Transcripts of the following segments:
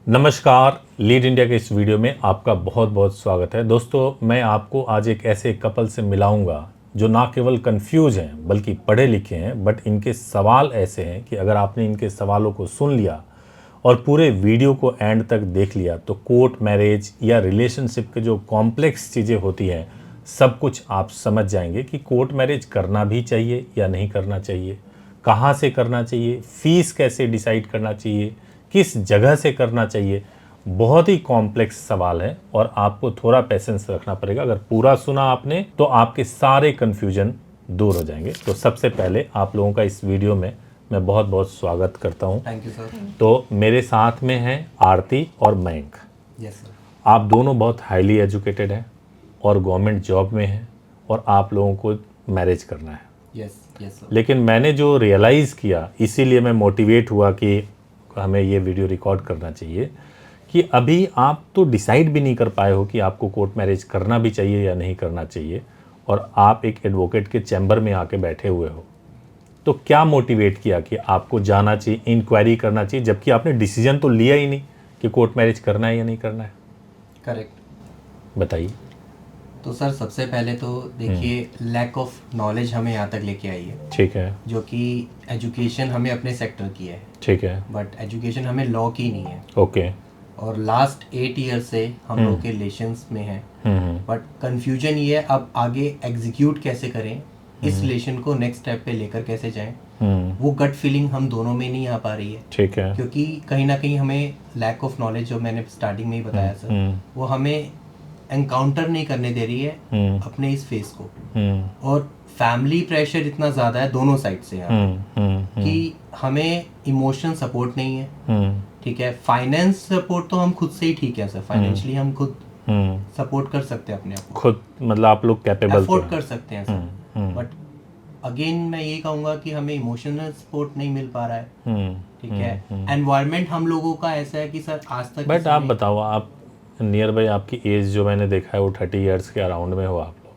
नमस्कार, lead India के इस वीडियो में आपका बहुत बहुत स्वागत है। दोस्तों, मैं आपको आज एक ऐसे कपल से मिलाऊंगा जो ना केवल कंफ्यूज हैं बल्कि पढ़े लिखे हैं, बट इनके सवाल ऐसे हैं कि अगर आपने इनके सवालों को सुन लिया और पूरे वीडियो को एंड तक देख लिया तो कोर्ट मैरिज या रिलेशनशिप के जो कॉम्प्लेक्स चीज़ें होती हैं सब कुछ आप समझ जाएंगे कि कोर्ट मैरिज करना भी चाहिए या नहीं करना चाहिए, कहाँ से करना चाहिए, फीस कैसे डिसाइड करना चाहिए, किस जगह से करना चाहिए। बहुत ही कॉम्प्लेक्स सवाल है और आपको थोड़ा पेशेंस रखना पड़ेगा। अगर पूरा सुना आपने तो आपके सारे कन्फ्यूजन दूर हो जाएंगे। तो सबसे पहले आप लोगों का इस वीडियो में मैं बहुत बहुत स्वागत करता हूं। Thank you sir. तो मेरे साथ में हैं आरती और मयंक। Yes sir. आप दोनों बहुत हाईली एजुकेटेड हैं और गवर्नमेंट जॉब में हैं और आप लोगों को मैरिज करना है। Yes yes sir. लेकिन मैंने जो रियलाइज़ किया, इसीलिए मैं मोटिवेट हुआ कि हमें ये वीडियो रिकॉर्ड करना चाहिए, कि अभी आप तो डिसाइड भी नहीं कर पाए हो कि आपको कोर्ट मैरिज करना भी चाहिए या नहीं करना चाहिए, और आप एक एडवोकेट के चैम्बर में आके बैठे हुए हो। तो क्या मोटिवेट किया कि आपको जाना चाहिए, इंक्वायरी करना चाहिए, जबकि आपने डिसीजन तो लिया ही नहीं कि कोर्ट मैरिज करना है या नहीं करना है? करेक्ट। बताइए। तो सर सबसे पहले तो देखिए, लैक ऑफ नॉलेज हमें यहाँ तक लेके आई है। ठीक है। जो कि एजुकेशन हमें अपने सेक्टर की है, ठीक है। बट एजुकेशन हमें लॉ की नहीं है। ओके। और लास्ट 8 ईयर से हम लोग के रिलेशंस में हैं, बट कंफ्यूजन ये है अब आगे एग्जीक्यूट कैसे करें, इस रिलेशन को नेक्स्ट स्टेप पे लेकर कैसे जाएं। वो गट फीलिंग हम दोनों में नहीं आ पा रही है। ठीक है। क्योंकि कहीं ना कहीं हमें लैक ऑफ नॉलेज, जो मैंने स्टार्टिंग में ही बताया सर, वो हमें एनकाउंटर नहीं करने दे रही है अपने इस फेस को। और फैमिली प्रेशर इतना ज़्यादा है दोनों साइड से यहाँ कि हमें इमोशनल सपोर्ट नहीं है। ठीक है, फाइनेंस सपोर्ट तो हम खुद से ही ठीक है सर, फाइनेंशियली हम खुद सपोर्ट कर सकते हैं अपने आप को, खुद मतलब आप लोग कैपेबल अफोर्ड कर सकते हैं सर। बट अगेन मैं ये कहूँगा कि हमें इमोशनल सपोर्ट नहीं मिल पा रहा है। ठीक है, एनवायरनमेंट हम लोगों का ऐसा है कि सर आज तक। बट आप बताओ, आप नियर बाई आपकी एज जो मैंने देखा है वो 30 ईयर्स के अराउंड में हो आप लोग,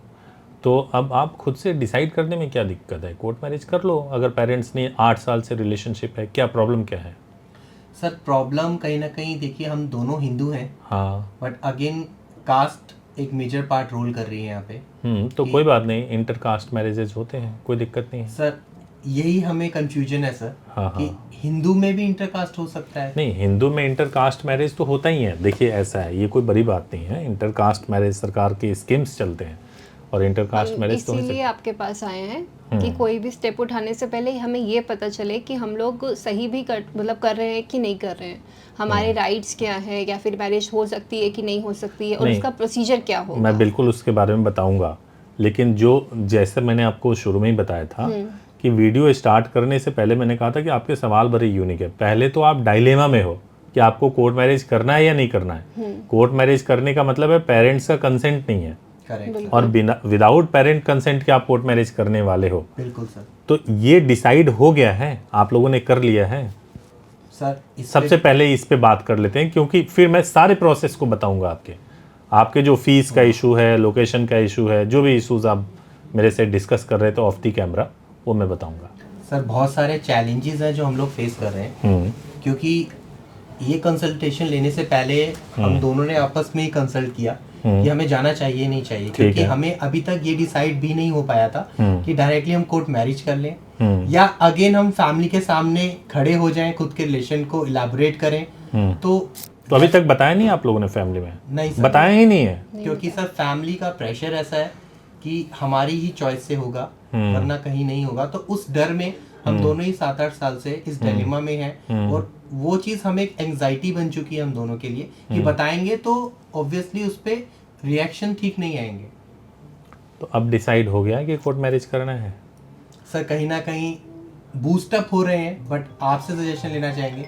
तो अब आप खुद से डिसाइड करने में क्या दिक्कत है? कोर्ट मैरिज कर लो। अगर पेरेंट्स ने 8 साल से रिलेशनशिप है, क्या प्रॉब्लम क्या है? सर प्रॉब्लम कहीं ना कहीं देखिए, हम दोनों हिंदू हैं। हाँ। बट अगेन कास्ट एक मेजर पार्ट रोल कर रही है यहाँ पे। तो कोई बात नहीं, इंटर कास्ट मैरिजेज होते हैं, कोई दिक्कत नहीं है सर। यही हमें कंफ्यूजन है सर। हाँ, कि हिंदू में भी इंटरकास्ट हो सकता है। नहीं, हिंदू में इंटर कास्ट मैरिज तो होता ही है। देखिए ऐसा है, ये कोई बड़ी बात नहीं है। इंटर कास्ट मैरिज सरकार के स्कीम्स चलते हैं और इंटर कास्ट मैरिज तो इसीलिए आपके पास आए हैं कि कोई भी स्टेप उठाने से पहले हमें ये पता चले कि हम लोग सही भी कर रहे हैं कि नहीं कर रहे हैं, हमारे राइट्स क्या है, या फिर मैरिज हो सकती है कि नहीं हो सकती है, और उसका प्रोसीजर क्या होगा। मैं बिल्कुल उसके बारे में बताऊंगा, लेकिन जो जैसे मैंने आपको शुरू में ही बताया था कि वीडियो स्टार्ट करने से पहले मैंने कहा था कि आपके सवाल बड़े यूनिक है। पहले तो आप डायलेमा में हो कि आपको कोर्ट मैरिज करना है या नहीं करना है। कोर्ट मैरिज करने का मतलब है पेरेंट्स का कंसेंट नहीं है। करेक्ट। और बिना विदाउट पेरेंट कंसेंट के आप कोर्ट मैरिज करने वाले हो। बिल्कुल सर। तो ये डिसाइड हो गया है, आप लोगों ने कर लिया है सर। सबसे पहले इस पे बात कर लेते हैं, क्योंकि फिर मैं सारे प्रोसेस को बताऊंगा। आपके जो फीस का इशू है, लोकेशन का इशू है, जो भी इशूज आप मेरे से डिस्कस कर रहे थे ऑफ द कैमरा, वो मैं बताऊंगा। सर बहुत सारे चैलेंजेस हैं जो हम लोग फेस कर रहे हैं, क्योंकि ये कंसल्टेशन लेने से पहले हम दोनों ने आपस में ही कंसल्ट किया कि हमें जाना चाहिए नहीं चाहिए, क्योंकि हमें अभी तक ये डिसाइड भी नहीं हो पाया था कि डायरेक्टली हम कोर्ट मैरिज कर लें या अगेन हम फैमिली के सामने खड़े हो जाएं, खुद के रिलेशन को इलाबोरेट करें। तो अभी तक बताया नहीं आप लोगों ने फैमिली में? नहीं सर, बताया ही नहीं है, क्योंकि सर फैमिली का प्रेशर ऐसा है कि हमारी ही चॉइस से होगा वरना कहीं नहीं होगा। तो उस डर में हम दोनों ही 7-8 साल से इस डिलेमा में हैं, और वो चीज़ हमें एक एंग्जाइटी बन चुकी है हम दोनों के लिए कि बताएंगे तो ऑब्वियसली उस पर रिएक्शन ठीक नहीं आएंगे। तो अब डिसाइड हो गया कि कोर्ट मैरिज करना है? सर कहीं ना कहीं बूस्टअप हो रहे हैं, बट आपसे सजेशन लेना चाहेंगे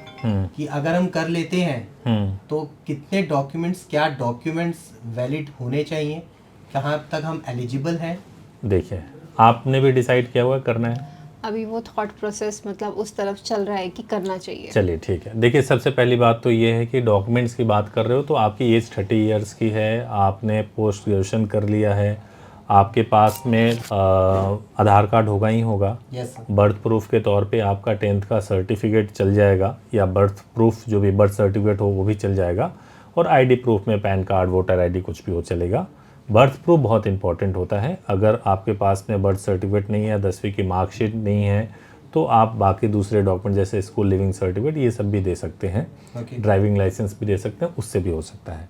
कि अगर हम कर लेते हैं तो कितने डॉक्यूमेंट्स, क्या डॉक्यूमेंट्स वैलिड होने चाहिए, कहाँ तक हम एलिजिबल हैं? देखिए, आपने भी डिसाइड किया हुआ करना है? अभी वो थॉट प्रोसेस मतलब उस तरफ चल रहा है कि करना चाहिए। चलिए ठीक है। देखिए, सबसे पहली बात तो ये है कि डॉक्यूमेंट्स की बात कर रहे हो तो आपकी एज 30 ईयर्स की है, आपने पोस्ट ग्रेजुएशन कर लिया है, आपके पास में आधार कार्ड होगा ही होगा। Yes sir. बर्थ प्रूफ के तौर पे आपका 10th का सर्टिफिकेट चल जाएगा, या बर्थ प्रूफ जो भी बर्थ सर्टिफिकेट हो वो भी चल जाएगा। और आईडी प्रूफ में पैन कार्ड, वोटर आईडी कुछ भी हो चलेगा। बर्थ प्रूफ बहुत इंपॉर्टेंट होता है। अगर आपके पास में बर्थ सर्टिफिकेट नहीं है, 10वीं की मार्कशीट नहीं है, तो आप बाकी दूसरे डॉक्यूमेंट जैसे स्कूल लिविंग सर्टिफिकेट ये सब भी दे सकते हैं। ड्राइविंग लाइसेंस भी दे सकते हैं, उससे भी हो सकता है।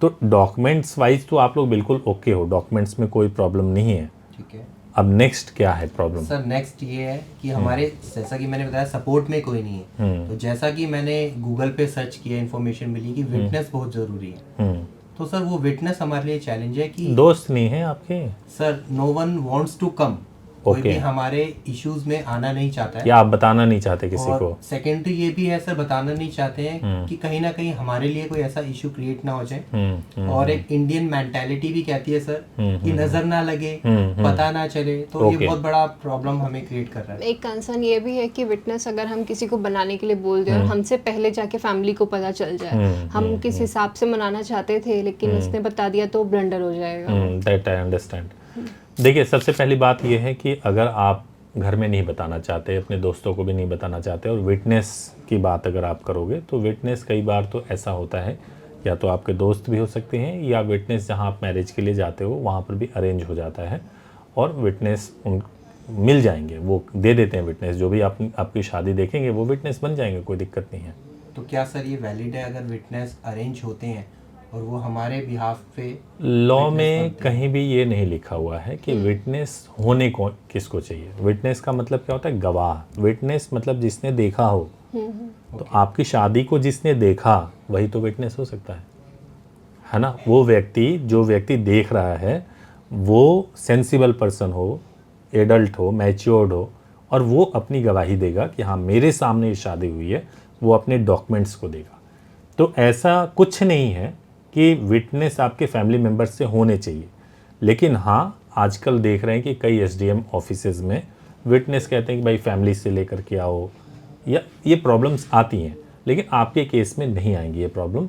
तो डॉक्यूमेंट्स वाइज तो आप लोग बिल्कुल ओके हो, डॉक्यूमेंट्स में कोई प्रॉब्लम नहीं है। ठीक है। अब नेक्स्ट क्या है प्रॉब्लम? सर नेक्स्ट ये है कि हमारे जैसा कि मैंने बताया सपोर्ट में कोई नहीं है। तो जैसा कि मैंने गूगल पे सर्च किया, इन्फॉर्मेशन मिली कि विटनेस बहुत जरूरी है। तो सर वो विटनेस हमारे लिए चैलेंज है कि दोस्त नहीं है आपके? Sir no one wants to come. कोई भी हमारे इश्यूज में आना नहीं चाहता है, या आप बताना नहीं चाहते किसी को? सेकेंडरी ये भी है सर, बताना नहीं चाहते हैं कि कहीं ना कहीं हमारे लिए कोई ऐसा इशू क्रिएट ना हो जाए। और एक इंडियन मेंटालिटी भी कहती है सर कि नजर ना लगे, पता ना चले। तो ये बहुत बड़ा प्रॉब्लम हमें क्रिएट कर रहा है। एक कंसर्न ये भी है कि विटनेस अगर हम किसी को बनाने के लिए बोल दें और हमसे पहले जाके फैमिली को पता चल जाए, हम किस हिसाब से मनाना चाहते थे लेकिन उसने बता दिया तो ब्लंडर हो जाएगा। That I understand. देखिए, सबसे पहली बात यह है कि अगर आप घर में नहीं बताना चाहते, अपने दोस्तों को भी नहीं बताना चाहते, और विटनेस की बात अगर आप करोगे तो विटनेस कई बार तो ऐसा होता है, या तो आपके दोस्त भी हो सकते हैं, या विटनेस जहां आप मैरिज के लिए जाते हो वहां पर भी अरेंज हो जाता है और विटनेस उन मिल जाएंगे, वो दे देते हैं विटनेस। जो भी आपकी शादी देखेंगे वो विटनेस बन जाएंगे, कोई दिक्कत नहीं है। तो क्या सर ये वैलिड है अगर विटनेस अरेंज होते हैं और वो हमारे बिहाफ पे? लॉ में कहीं भी ये नहीं लिखा हुआ है कि विटनेस होने को किसको चाहिए। विटनेस का मतलब क्या होता है? गवाह। विटनेस मतलब जिसने देखा हो। तो आपकी शादी को जिसने देखा वही तो विटनेस हो सकता है ना? वो व्यक्ति, जो व्यक्ति देख रहा है वो सेंसिबल पर्सन हो, एडल्ट हो, मैच्योर्ड हो, और वो अपनी गवाही देगा कि हाँ मेरे सामने ये शादी हुई है। वो अपने डॉक्यूमेंट्स को देगा। तो ऐसा कुछ नहीं है कि विटनेस आपके फैमिली मेम्बर्स से होने चाहिए। लेकिन हाँ, आजकल देख रहे हैं कि कई एसडीएम ऑफिसेज में विटनेस कहते हैं कि भाई फैमिली से लेकर के आओ, या ये प्रॉब्लम्स आती हैं। लेकिन आपके केस में नहीं आएंगी ये प्रॉब्लम।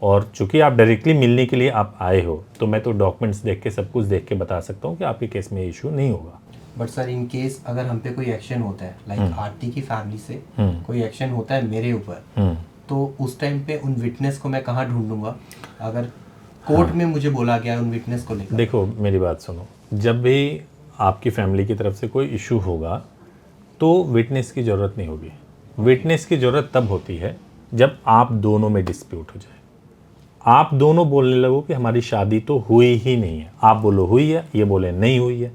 और चूंकि आप डायरेक्टली मिलने के लिए आप आए हो, तो मैं तो डॉक्यूमेंट्स देख के, सब कुछ देख के बता सकता हूँ कि आपके केस में इशू नहीं होगा। बट सर इन केस अगर हम पे कोई एक्शन होता है, लाइक आरती की फैमिली से कोई एक्शन होता है मेरे ऊपर, तो उस टाइम पे उन विटनेस को मैं कहाँ ढूंढूंगा अगर कोर्ट में मुझे बोला गया उन विटनेस को लेकर? देखो मेरी बात सुनो, जब भी आपकी फैमिली की तरफ से कोई इशू होगा तो विटनेस की ज़रूरत नहीं होगी। विटनेस की ज़रूरत तब होती है जब आप दोनों में डिस्प्यूट हो जाए। आप दोनों बोलने लगो कि हमारी शादी तो हुई ही नहीं है। आप बोलो हुई है, ये बोले नहीं हुई है।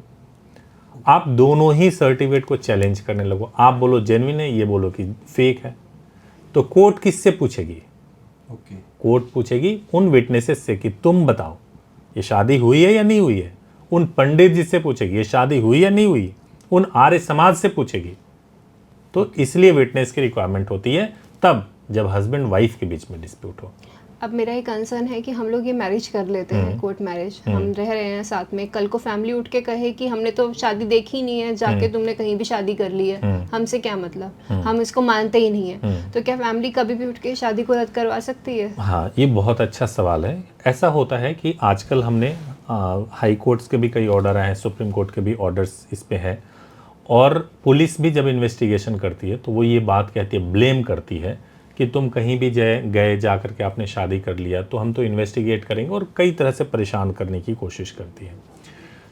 आप दोनों ही सर्टिफिकेट को चैलेंज करने लगो। आप बोलो जेन्युइन है, ये बोलो कि फेक है। तो कोर्ट किससे पूछेगी? कोर्ट पूछेगी उन विटनेसेस से कि तुम बताओ ये शादी हुई है या नहीं हुई है। उन पंडित जी से पूछेगी ये शादी हुई या नहीं हुई। उन आर्य समाज से पूछेगी। तो इसलिए विटनेस की रिक्वायरमेंट होती है तब जब हस्बैंड वाइफ के बीच में डिस्प्यूट हो। अब मेरा एक कंसर्न है कि हम लोग ये मैरिज कर लेते हैं, कोर्ट मैरिज, हम रह रहे हैं साथ में, कल को फैमिली उठ के कहे कि हमने तो शादी देखी नहीं है, जाके तुमने कहीं भी शादी कर ली है, हमसे क्या मतलब, हम इसको मानते ही नहीं है। तो क्या फैमिली कभी भी उठ के शादी को रद्द करवा सकती है? हाँ, ये बहुत अच्छा सवाल है। ऐसा होता है कि आजकल हमने हाई कोर्ट्स के भी कई ऑर्डर आए हैं, सुप्रीम कोर्ट के भी ऑर्डर्स इस पे है। और पुलिस भी जब इन्वेस्टिगेशन करती है तो वो ये बात कहती है, ब्लेम करती है कि तुम कहीं भी गए जा कर के आपने शादी कर लिया तो हम तो इन्वेस्टिगेट करेंगे, और कई तरह से परेशान करने की कोशिश करती है।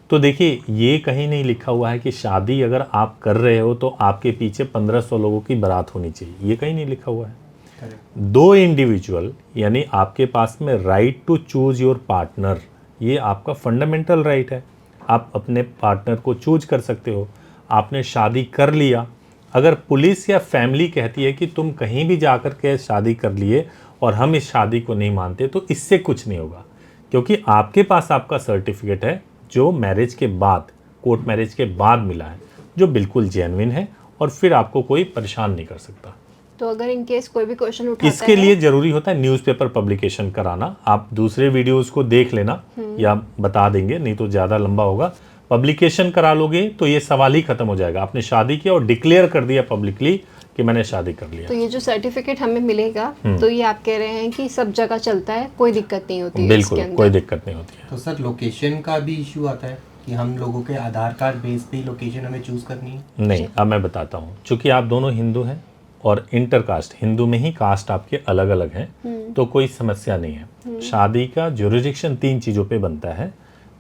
तो देखिए, ये कहीं नहीं लिखा हुआ है कि शादी अगर आप कर रहे हो तो आपके पीछे 1500 लोगों की बारात होनी चाहिए, ये कहीं नहीं लिखा हुआ है। दो इंडिविजुअल, यानी आपके पास में right to choose your partner, ये आपका फंडामेंटल राइट है। आप अपने पार्टनर को चूज कर सकते हो। आपने शादी कर लिया, अगर पुलिस या फैमिली कहती है कि तुम कहीं भी जाकर के शादी कर लिए और हम इस शादी को नहीं मानते, तो इससे कुछ नहीं होगा, क्योंकि आपके पास आपका सर्टिफिकेट है जो मैरिज के बाद, कोर्ट मैरिज के बाद मिला है, जो बिल्कुल जेन्युइन है, और फिर आपको कोई परेशान नहीं कर सकता। तो अगर इन केस कोई भी क्वेश्चन उठाता है, इसके लिए जरूरी होता है न्यूज़पेपर पब्लिकेशन कराना। आप दूसरे वीडियोस को देख लेना या बता देंगे, नहीं तो ज़्यादा लंबा होगा। पब्लिकेशन करा लोगे तो ये सवाल ही खत्म हो जाएगा। आपने शादी किया और डिक्लेयर कर दिया पब्लिकली कि मैंने शादी कर लिया। तो ये जो सर्टिफिकेट हमें मिलेगा, तो ये आप कह रहे हैं कि सब जगह चलता है, कोई दिक्कत नहीं होती है? बिल्कुल कोई दिक्कत नहीं होती है। तो सर लोकेशन का भी इशू आता है? कि हम लोगों के आधार कार्ड बेस पे ही लोकेशन हमें चूज करनी है? नहीं, अब मैं बताता हूँ। चूंकि आप दोनों हिंदू हैं और इंटरकास्ट, हिंदू में ही कास्ट आपके अलग अलग हैं, तो कोई समस्या नहीं है। शादी का ज्यूरिडिक्शन 3 चीज़ों पे बनता है।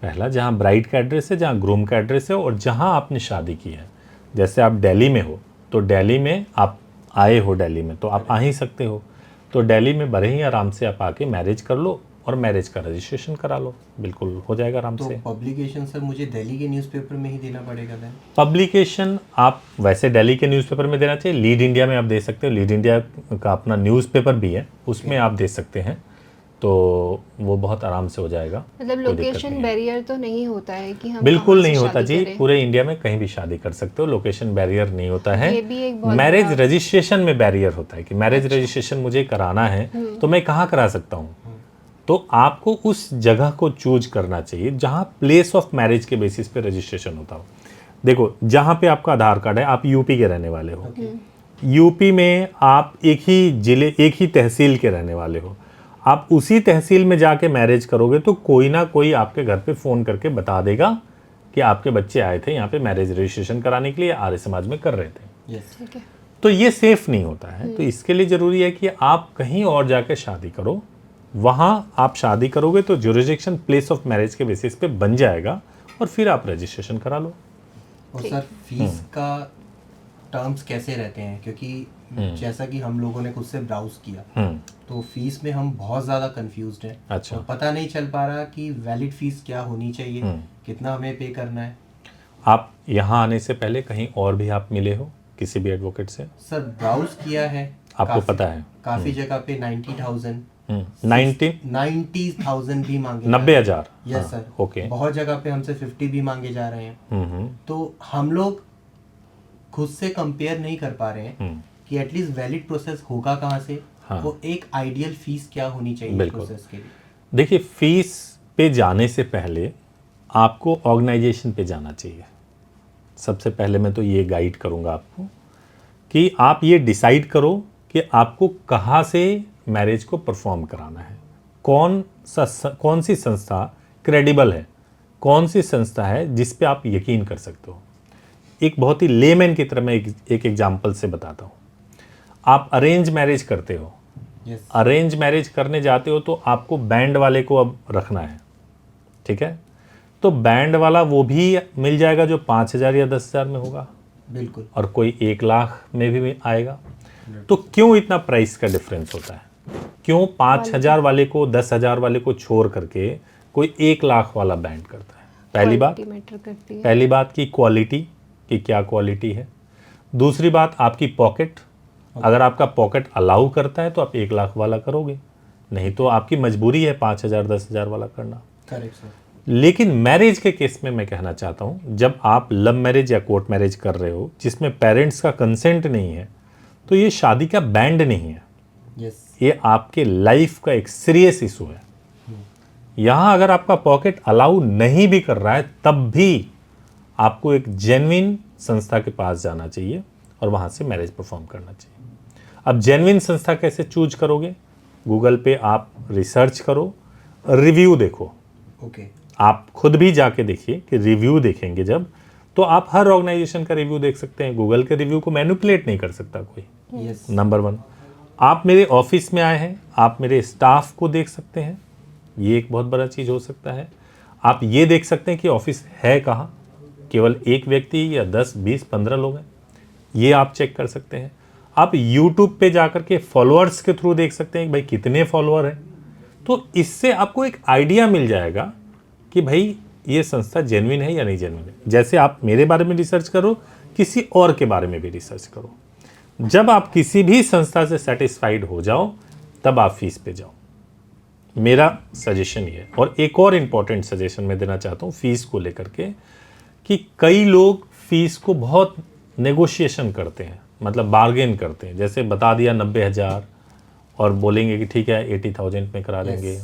पहला, जहाँ ब्राइड का एड्रेस है, जहाँ ग्रूम का एड्रेस है, और जहाँ आपने शादी की है। जैसे आप दिल्ली में हो तो दिल्ली में आप आए हो, दिल्ली में तो आप आ ही सकते हो, तो दिल्ली में बड़े ही आराम से आप आके मैरिज कर लो और मैरिज का रजिस्ट्रेशन करा लो, बिल्कुल हो जाएगा आराम तो से। पब्लिकेशन सर मुझे दिल्ली के न्यूज़पेपर में ही देना पड़ेगा देन? पब्लिकेशन आप वैसे दिल्ली के न्यूज़पेपर में देना चाहिए। लीड इंडिया में आप दे सकते हो, लीड इंडिया का अपना न्यूज़पेपर भी है, उसमें आप दे सकते हैं, तो वो बहुत आराम से हो जाएगा। मतलब लोकेशन बैरियर तो नहीं होता है कि हम बिल्कुल कहाँ से नहीं होता शादी जी, करें? पूरे इंडिया में कहीं भी शादी कर सकते हो, लोकेशन बैरियर नहीं होता है। ये भी एक बहुत मैरिज बड़ा- रजिस्ट्रेशन में बैरियर होता है कि मैरिज रजिस्ट्रेशन मुझे कराना है तो मैं कहाँ करा सकता हूँ। तो आपको उस जगह को चूज करना चाहिए जहाँ प्लेस ऑफ मैरिज के बेसिस पे रजिस्ट्रेशन होता हो। देखो, जहाँ पे आपका आधार कार्ड है, आप यूपी के रहने वाले हो, यूपी में आप एक ही जिले, एक ही तहसील के रहने वाले हो, आप उसी तहसील में जाके मैरिज करोगे तो कोई ना कोई आपके घर पे फ़ोन करके बता देगा कि आपके बच्चे आए थे यहाँ पे मैरिज रजिस्ट्रेशन कराने के लिए, आर्य समाज में कर रहे थे। यस। ठीक है। तो ये सेफ नहीं होता है। तो इसके लिए ज़रूरी है कि आप कहीं और जाके शादी करो, वहाँ आप शादी करोगे तो ज्यूरिडिक्शन प्लेस ऑफ मैरिज के बेसिस पे बन जाएगा और फिर आप रजिस्ट्रेशन करा लो। और सर फीस का टर्म्स कैसे रहते हैं, क्योंकि जैसा कि हम लोगों ने खुद से ब्राउज किया तो फीस में हम बहुत ज़्यादा कंफ्यूज्ड हैं। अच्छा। और पता नहीं चल पा रहा कि वैलिड फीस क्या होनी चाहिए, कितना हमें पे करना है। आप यहाँ आने से पहले कहीं और भी आप मिले हो किसी भी एडवोकेट से? सर ब्राउज किया है, आपको पता है काफ़ी जगह पे 90,000 90,000 भी मांगे 90,000? Yes sir. ओके। बहुत जगह पे हमसे 50 भी मांगे जा रहे हैं। तो हम लोग खुद से कंपेयर नहीं कर पा रहे हैं कि एटलीस्ट वैलिड प्रोसेस होगा कहाँ से, वो एक आइडियल फीस क्या होनी चाहिए बिल्कुल। प्रोसेस के लिए। देखिए, फीस पे जाने से पहले आपको ऑर्गेनाइजेशन पे जाना चाहिए। सबसे पहले मैं तो ये गाइड करूँगा आपको कि आप ये डिसाइड करो कि आपको कहाँ से मैरिज को परफॉर्म कराना है, कौन सी संस्था क्रेडिबल है, कौन सी संस्था है जिस पे आप यकीन कर सकते हो। एक बहुत ही लेमैन की तरह मैं एक एग्जांपल से बताता हूँ। आप अरेंज मैरिज करते हो, यस। अरेंज मैरिज करने जाते हो तो आपको बैंड वाले को अब रखना है, ठीक है? तो बैंड वाला वो भी मिल जाएगा जो 5,000 या 10,000 में होगा, बिल्कुल। और कोई 1 लाख में भी आएगा। तो क्यों इतना प्राइस का डिफरेंस होता है? क्यों 5,000 वाले को 10,000 वाले को छोड़ करके कोई 1 लाख वाला बैंड करता है? Quality matter करती है। पहली बात की क्वालिटी, कि क्या क्वालिटी है। दूसरी बात आपकी पॉकेट, अगर आपका पॉकेट अलाउ करता है तो आप 1 लाख वाला करोगे, नहीं तो आपकी मजबूरी है 5,000 10,000 वाला करना। Correct sir. लेकिन मैरिज के केस में मैं कहना चाहता हूँ, जब आप लव मैरिज या कोर्ट मैरिज कर रहे हो जिसमें पेरेंट्स का कंसेंट नहीं है, तो ये शादी का बैंड नहीं है, यस। ये आपके लाइफ का एक सीरियस इशू है। यहाँ अगर आपका पॉकेट अलाउ नहीं भी कर रहा है तब भी आपको एक जेन्युइन संस्था के पास जाना चाहिए और वहाँ से मैरिज परफॉर्म करना चाहिए। अब जेन्युइन संस्था कैसे चूज करोगे? गूगल पे आप रिसर्च करो, रिव्यू देखो। ओके। आप खुद भी जाके देखिए कि रिव्यू देखेंगे जब, तो आप हर ऑर्गेनाइजेशन का रिव्यू देख सकते हैं। गूगल के रिव्यू को मैनिपुलेट नहीं कर सकता कोई। यस। नंबर 1, आप मेरे ऑफिस में आए हैं, आप मेरे स्टाफ को देख सकते हैं, ये एक बहुत बड़ा चीज़ हो सकता है। आप ये देख सकते हैं कि ऑफिस है कहाँ, केवल एक व्यक्ति या 10 20 15 लोग हैं, ये आप चेक कर सकते हैं। आप यूट्यूब पे जाकर के फॉलोअर्स के थ्रू देख सकते हैं कि भाई कितने फॉलोअर हैं। तो इससे आपको एक आइडिया मिल जाएगा कि भाई ये संस्था जेन्युइन है या नहीं जेन्युइन है। जैसे आप मेरे बारे में रिसर्च करो, किसी और के बारे में भी रिसर्च करो। जब आप किसी भी संस्था से सेटिस्फाइड हो जाओ तब आप फीस पे जाओ, मेरा सजेशन ये है। और एक और इम्पॉर्टेंट सजेशन मैं देना चाहता हूँ फीस को लेकर के, कि कई लोग फीस को बहुत नेगोशिएशन करते हैं, मतलब बार्गेन करते हैं। जैसे बता दिया 90,000 और बोलेंगे कि ठीक है 80,000 में करा देंगे,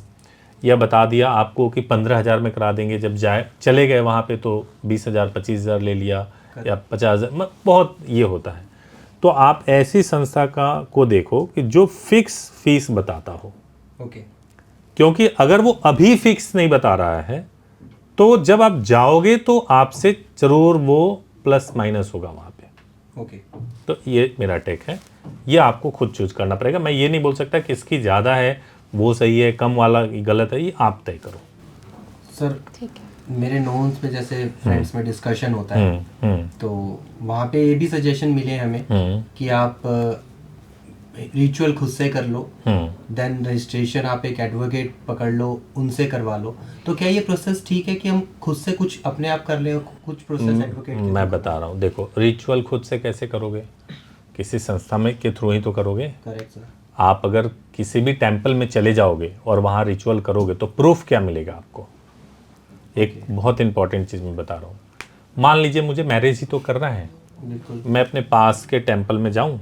या बता दिया आपको कि 15,000 में करा देंगे, जब चले गए वहाँ पे तो 20,000 25,000 ले लिया या 50,000, बहुत ये होता है। तो आप ऐसी संस्था को देखो कि जो फिक्स फीस बताता हो। ओके। क्योंकि अगर वो अभी फिक्स नहीं बता रहा है तो जब आप जाओगे तो आपसे जरूर वो प्लस माइनस होगा वहाँ पे। ओके। तो ये मेरा टेक है, ये आपको खुद चूज करना पड़ेगा। मैं ये नहीं बोल सकता कि इसकी ज़्यादा है वो सही है, कम वाला गलत है, ये आप तय करो। सर ठीक है। मेरे नोन्स में जैसे फ्रेंड्स में डिस्कशन होता है तो वहाँ पे ये भी सजेशन मिले हमें कि आप रिचुअल खुद से कर लो, देन रजिस्ट्रेशन आप एक एडवोकेट पकड़ लो, उनसे करवा लो। तो क्या ये प्रोसेस ठीक है कि हम खुद से कुछ अपने आप कर लें और कुछ प्रोसेस एडवोकेट? मैं बता रहा हूँ, देखो रिचुअल खुद से कैसे करोगे, किसी संस्था में के थ्रू ही तो करोगे। Correct sir. आप अगर किसी भी टेम्पल में चले जाओगे और वहाँ रिचुअल करोगे तो प्रूफ क्या मिलेगा आपको? एक बहुत इंपॉर्टेंट चीज़ मैं बता रहा हूँ। मान लीजिए मुझे मैरिज ही तो करना है, बिल्कुल। मैं अपने पास के टेम्पल में जाऊँ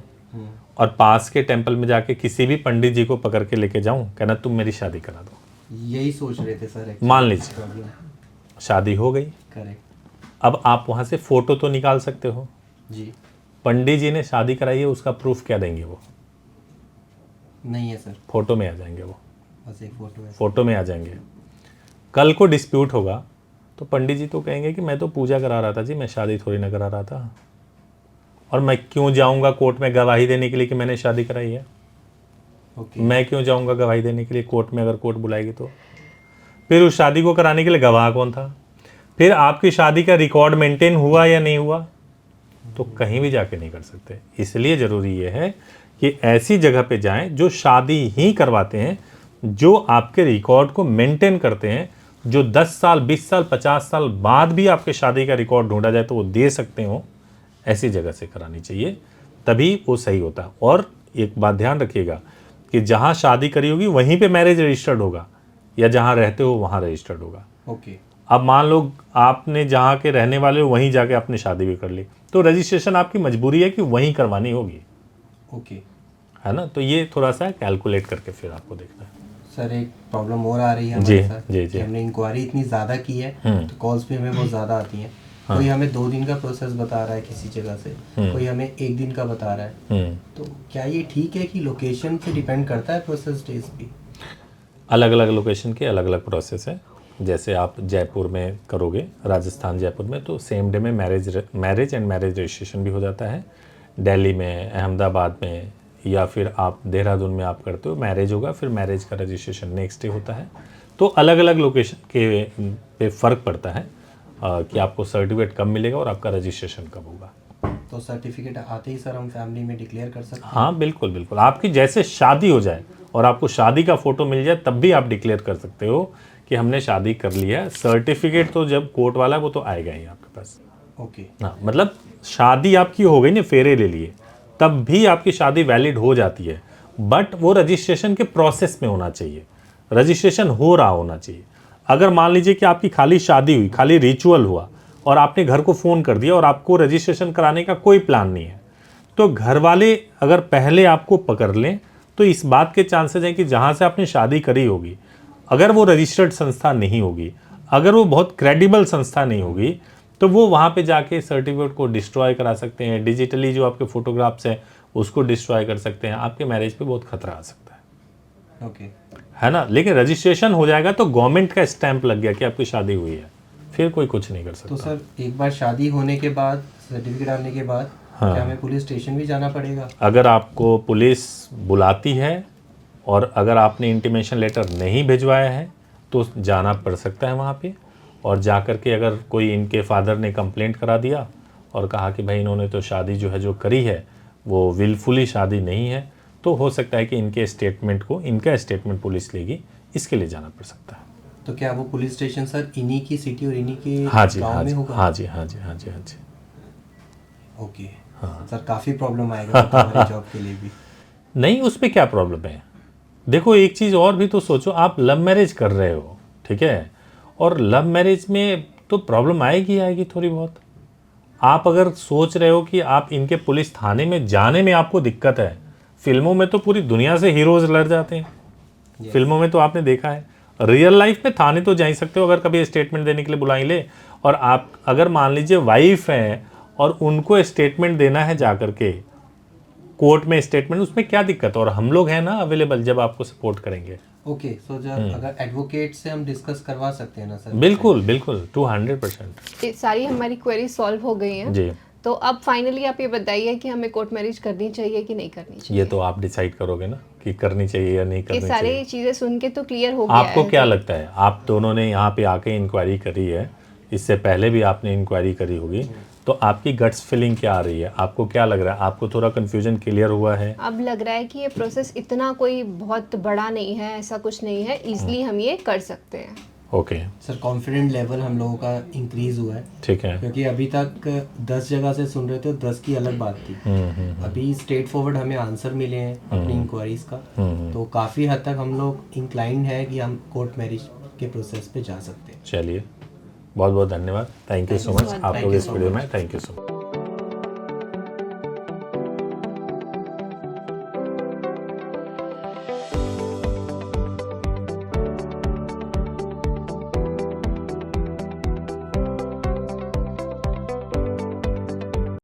और पास के टेम्पल में जाके किसी भी पंडित जी को पकड़ के लेके जाऊँ, कहना तुम मेरी शादी करा दो। यही सोच रहे थे सर। मान लीजिए शादी हो गई, करेक्ट। अब आप वहाँ से फ़ोटो तो निकाल सकते हो। जी। पंडित जी ने शादी कराई है, उसका प्रूफ क्या देंगे? वो नहीं है सर। फोटो में आ जाएंगे, वो बस एक फोटो है। फोटो में आ जाएंगे। कल को डिस्प्यूट होगा तो पंडित जी तो कहेंगे कि मैं तो पूजा करा रहा था जी, मैं शादी थोड़ी ना करा रहा था, और मैं क्यों जाऊंगा कोर्ट में गवाही देने के लिए कि मैंने शादी कराई है? मैं क्यों जाऊंगा गवाही देने के लिए कोर्ट में, अगर कोर्ट बुलाएगी तो? फिर उस शादी को कराने के लिए गवाह कौन था? फिर आपकी शादी का रिकॉर्ड मेंटेन हुआ या नहीं हुआ? तो कहीं भी जाके नहीं कर सकते। इसलिए ज़रूरी ये है कि ऐसी जगह पे जाएं जो शादी ही करवाते हैं, जो आपके रिकॉर्ड को मेंटेन करते हैं, जो 10 साल 20 साल 50 साल बाद भी आपके शादी का रिकॉर्ड ढूंढा जाए तो वो दे सकते हो। ऐसी जगह से करानी चाहिए, तभी वो सही होता है। और एक बात ध्यान रखिएगा कि जहाँ शादी करी होगी वहीं पे मैरिज रजिस्टर्ड होगा, या जहाँ रहते हो वहाँ रजिस्टर्ड होगा। ओके। अब मान लो आपने जहाँ के रहने वाले हो वहीं जाके आपने शादी भी कर ली, तो रजिस्ट्रेशन आपकी मजबूरी है कि वहीं करवानी होगी। ओके। है ना? तो ये थोड़ा सा कैलकुलेट करके फिर आपको देखना है। सर एक प्रॉब्लम और आ रही है जी, हमारे साथ जी, जी। कि हमने इंक्वायरी इतनी ज़्यादा की है तो कॉल्स भी हमें बहुत ज़्यादा आती हैं। कोई हमें 2 दिन का प्रोसेस बता रहा है किसी जगह से, कोई हमें 1 दिन का बता रहा है। तो क्या ये ठीक है कि लोकेशन पे डिपेंड करता है प्रोसेस डेज भी? अलग अलग लोकेशन के अलग अलग प्रोसेस है। जैसे आप जयपुर में करोगे, राजस्थान जयपुर में, तो सेम डे में मैरिज एंड मैरिज रजिस्ट्रेशन भी हो जाता है। दिल्ली में, अहमदाबाद में, या फिर आप देहरादून में आप करते हो, मैरिज होगा, फिर मैरिज का रजिस्ट्रेशन नेक्स्ट डे होता है। तो अलग अलग लोकेशन के पे फ़र्क पड़ता है कि आपको सर्टिफिकेट कब मिलेगा और आपका रजिस्ट्रेशन कब होगा। तो सर्टिफिकेट आते ही सर हम फैमिली में डिक्लेयर कर सकते हैं? हाँ बिल्कुल बिल्कुल, आपकी जैसे शादी हो जाए और आपको शादी का फ़ोटो मिल जाए तब भी आप डिक्लेयर कर सकते हो कि हमने शादी कर लिया है। सर्टिफिकेट तो जब कोर्ट वाला वो तो आएगा ही आपके पास। ओके। हाँ, मतलब शादी आपकी हो गई ना, फेरे ले लिए, तब भी आपकी शादी वैलिड हो जाती है, बट वो रजिस्ट्रेशन के प्रोसेस में होना चाहिए, रजिस्ट्रेशन हो रहा होना चाहिए। अगर मान लीजिए कि आपकी खाली शादी हुई, खाली रिचुअल हुआ और आपने घर को फ़ोन कर दिया और आपको रजिस्ट्रेशन कराने का कोई प्लान नहीं है, तो घर वाले अगर पहले आपको पकड़ लें तो इस बात के चांसेस हैं कि जहाँ से आपने शादी करी होगी, अगर वो रजिस्टर्ड संस्था नहीं होगी, अगर वो बहुत क्रेडिबल संस्था नहीं होगी, तो वो वहाँ पे जाके सर्टिफिकेट को डिस्ट्रॉय करा सकते हैं। डिजिटली जो आपके फोटोग्राफ्स हैं उसको डिस्ट्रॉय कर सकते हैं। आपके मैरिज पे बहुत खतरा आ सकता है। ओके। है ना? लेकिन रजिस्ट्रेशन हो जाएगा तो गवर्नमेंट का स्टैंप लग गया कि आपकी शादी हुई है, फिर कोई कुछ नहीं कर सकता। तो सर एक बार शादी होने के बाद, सर्टिफिकेट आने के बाद, क्या हमें पुलिस स्टेशन भी जाना पड़ेगा? अगर आपको पुलिस बुलाती है और अगर आपने इंटीमेशन लेटर नहीं भिजवाया है तो जाना पड़ सकता है वहाँ पे। और जा कर के अगर कोई इनके फादर ने कंप्लेंट करा दिया और कहा कि भाई इन्होंने तो शादी जो है जो करी है वो विलफुली शादी नहीं है, तो हो सकता है कि इनका स्टेटमेंट पुलिस लेगी, इसके लिए जाना पड़ सकता है। तो क्या वो पुलिस स्टेशन सर इन्हीं की सिटी और इन्हीं के हाँ जी, गांव हाँ में जी, होगा? हाँ जी, हाँ जी, हाँ जी, हाँ जी। ओके। सर काफ़ी प्रॉब्लम आएगा हमारे जॉब के लिए भी। नहीं, उसमें क्या प्रॉब्लम है? देखो एक चीज़ और भी तो सोचो, आप लव मैरिज कर रहे हो, ठीक है, और लव मैरिज में तो प्रॉब्लम आएगी थोड़ी बहुत। आप अगर सोच रहे हो कि आप इनके पुलिस थाने में जाने में आपको दिक्कत है, फिल्मों में तो पूरी दुनिया से हीरोज लड़ जाते हैं। फिल्मों में तो आपने देखा है, रियल लाइफ में थाने तो जा ही सकते हो अगर कभी स्टेटमेंट देने के लिए बुला ले। और आप अगर मान लीजिए वाइफ है और उनको स्टेटमेंट देना है जा करके कोर्ट में स्टेटमेंट, उसमें क्या दिक्कत है? और हम लोग हैं ना अवेलेबल, जब आपको सपोर्ट करेंगे। ओके सो जब अगर एडवोकेट से हम डिस्कस करवा सकते हैं ना सर? बिल्कुल बिल्कुल 200%। ये सारी हमारी क्वेरी सॉल्व हो गई हैं जी, तो अब फाइनली आप ये बताइए कि हमें कोर्ट मैरिज करनी चाहिए कि नहीं करनी चाहिए। ये तो आप डिसाइड करोगे ना कि करनी चाहिए या नहीं ये करनी चाहिए। सारी चीजें सुन के तो क्लियर हो गया आपको है। क्या लगता है, आप दोनों ने यहाँ पे आके इंक्वायरी करी है, इससे पहले भी आपने इंक्वायरी करी होगी, तो आपकी गट्स फीलिंग क्या आ रही है? आपको क्या लग रहा है? आपको थोड़ा कंफ्यूजन क्लियर हुआ है? अब लग रहा है कि ये प्रोसेस इतना कोई बहुत बड़ा नहीं है, ऐसा कुछ नहीं है, इजीली हम ये कर सकते हैं। ओके, सर कॉन्फिडेंट लेवल हम लोगों का इंक्रीज हुआ है, ठीक है। क्योंकि अभी तक 10 जगह से सुन रहे थे, 10 की अलग बात थी। अभी स्ट्रेट फॉरवर्ड हमें आंसर मिले हैं अपनी इंक्वायरीज का, तो काफ़ी हद तक हम लोग इंक्लाइंड है कि हम कोर्ट मैरिज के प्रोसेस पे जा सकते हैं। चलिए, बहुत बहुत धन्यवाद, थैंक यू सो मच आप लोग इस वीडियो में, थैंक यू सो मच।